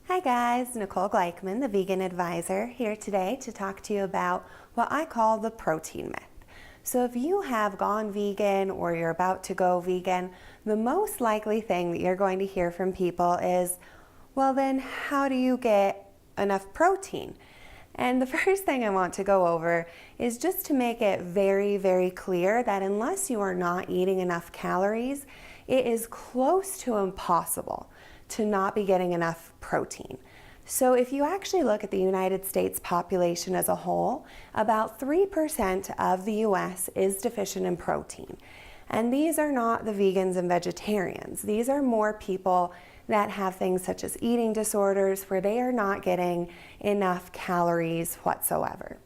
Hi guys, Nicole Gleichman, the Vegan Advisor, here today to talk to you about what I call the protein myth. So if you have gone vegan or you're about to go vegan, the most likely thing that you're going to hear from people is, well then how do you get enough protein? And the first thing I want to go over is just to make it very, very clear that unless you are not eating enough calories, it is close to impossible to not be getting enough protein. So if you actually look at the United States population as a whole, about 3% of the US is deficient in protein. And these are not the vegans and vegetarians. These are more people that have things such as eating disorders where they are not getting enough calories whatsoever.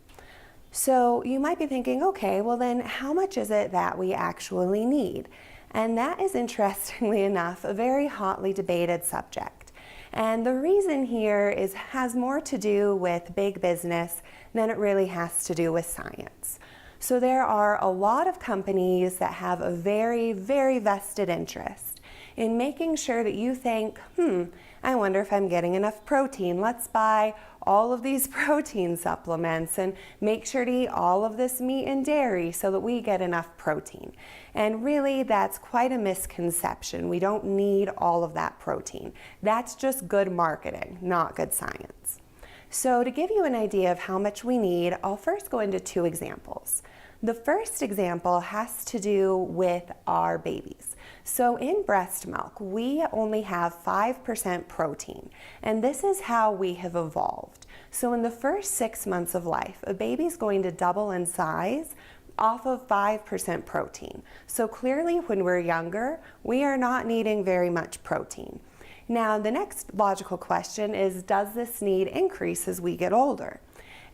So you might be thinking, okay, well then how much is it that we actually need? And that is, interestingly enough, a very hotly debated subject. And the reason here has more to do with big business than it really has to do with science. So there are a lot of companies that have a very, very vested interest in making sure that you think, I wonder if I'm getting enough protein. Let's buy all of these protein supplements and make sure to eat all of this meat and dairy so that we get enough protein. And really, that's quite a misconception. We don't need all of that protein. That's just good marketing, not good science. So to give you an idea of how much we need, I'll first go into two examples. The first example has to do with our babies. So in breast milk, we only have 5% protein, and this is how we have evolved. So in the first 6 months of life, a baby's going to double in size off of 5% protein. So clearly when we're younger, we are not needing very much protein. Now the next logical question is, does this need increase as we get older?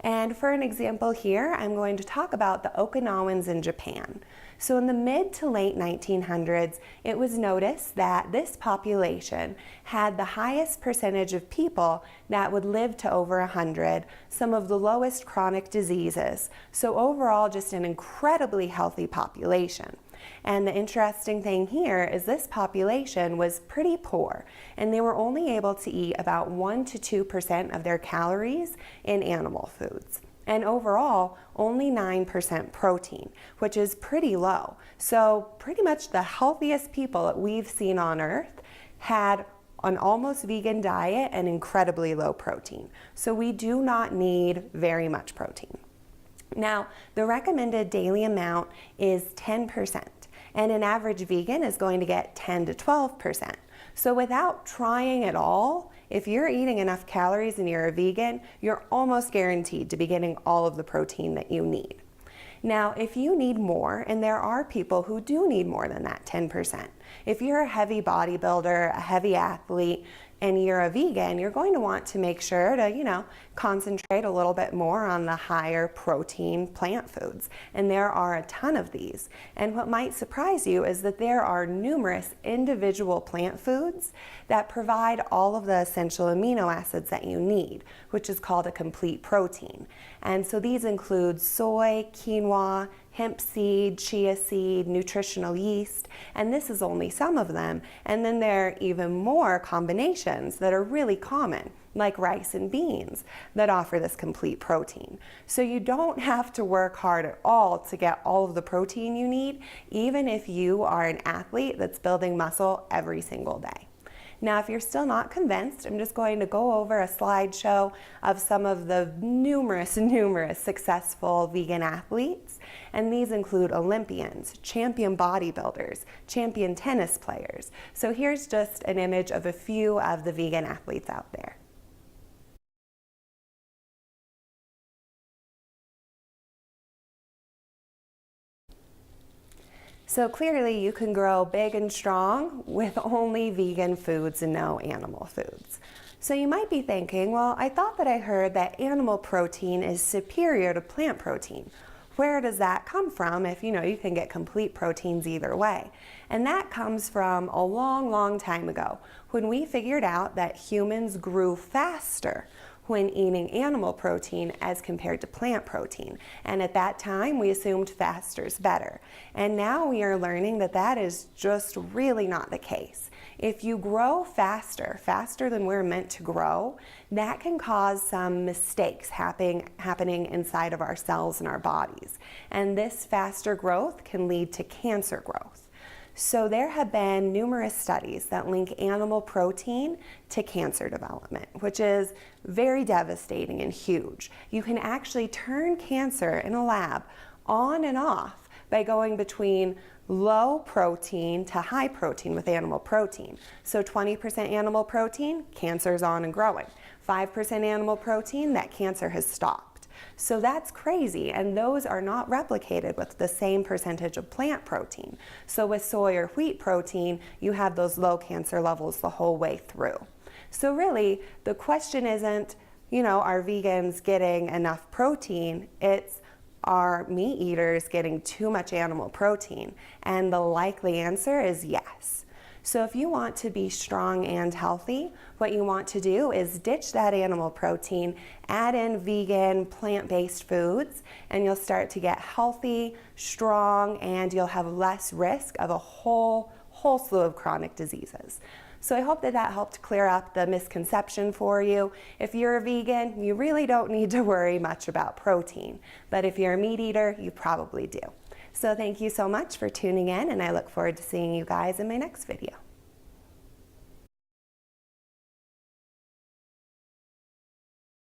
And for an example here, I'm going to talk about the Okinawans in Japan. So in the mid to late 1900s, it was noticed that this population had the highest percentage of people that would live to over 100, some of the lowest chronic diseases. So overall, just an incredibly healthy population. And the interesting thing here is this population was pretty poor, and they were only able to eat about 1 to 2% of their calories in animal foods. And overall, only 9% protein, which is pretty low. So pretty much the healthiest people that we've seen on Earth had an almost vegan diet and incredibly low protein. So we do not need very much protein. Now, the recommended daily amount is 10%, and an average vegan is going to get 10 to 12%. So without trying at all, if you're eating enough calories and you're a vegan, you're almost guaranteed to be getting all of the protein that you need. Now, if you need more, and there are people who do need more than that 10%, if you're a heavy bodybuilder, a heavy athlete, and you're a vegan, you're going to want to make sure to, concentrate a little bit more on the higher protein plant foods. And there are a ton of these. And what might surprise you is that there are numerous individual plant foods that provide all of the essential amino acids that you need, which is called a complete protein. And so these include soy, quinoa, hemp seed, chia seed, nutritional yeast, and this is only some of them. And then there are even more combinations that are really common, like rice and beans, that offer this complete protein. So you don't have to work hard at all to get all of the protein you need, even if you are an athlete that's building muscle every single day. Now, if you're still not convinced, I'm just going to go over a slideshow of some of the numerous successful vegan athletes. And these include Olympians, champion bodybuilders, champion tennis players. So here's just an image of a few of the vegan athletes out there. So clearly you can grow big and strong with only vegan foods and no animal foods. So you might be thinking, well, I thought that I heard that animal protein is superior to plant protein. Where does that come from if you can get complete proteins either way? And that comes from a long, long time ago when we figured out that humans grew faster when eating animal protein as compared to plant protein. And at that time, we assumed faster is better. And now we are learning that that is just really not the case. If you grow faster than we're meant to grow, that can cause some mistakes happening inside of our cells and our bodies. And this faster growth can lead to cancer growth. So there have been numerous studies that link animal protein to cancer development, which is very devastating and huge. You can actually turn cancer in a lab on and off by going between low protein to high protein with animal protein. So 20% animal protein, cancer's on and growing. 5% animal protein, that cancer has stopped. So that's crazy, and those are not replicated with the same percentage of plant protein. So with soy or wheat protein, you have those low cancer levels the whole way through. So really, the question isn't, are vegans getting enough protein? It's, are meat eaters getting too much animal protein? And the likely answer is yes. So if you want to be strong and healthy, what you want to do is ditch that animal protein, add in vegan, plant-based foods, and you'll start to get healthy, strong, and you'll have less risk of a whole slew of chronic diseases. So I hope that helped clear up the misconception for you. If you're a vegan, you really don't need to worry much about protein. But if you're a meat eater, you probably do. So thank you so much for tuning in, and I look forward to seeing you guys in my next video.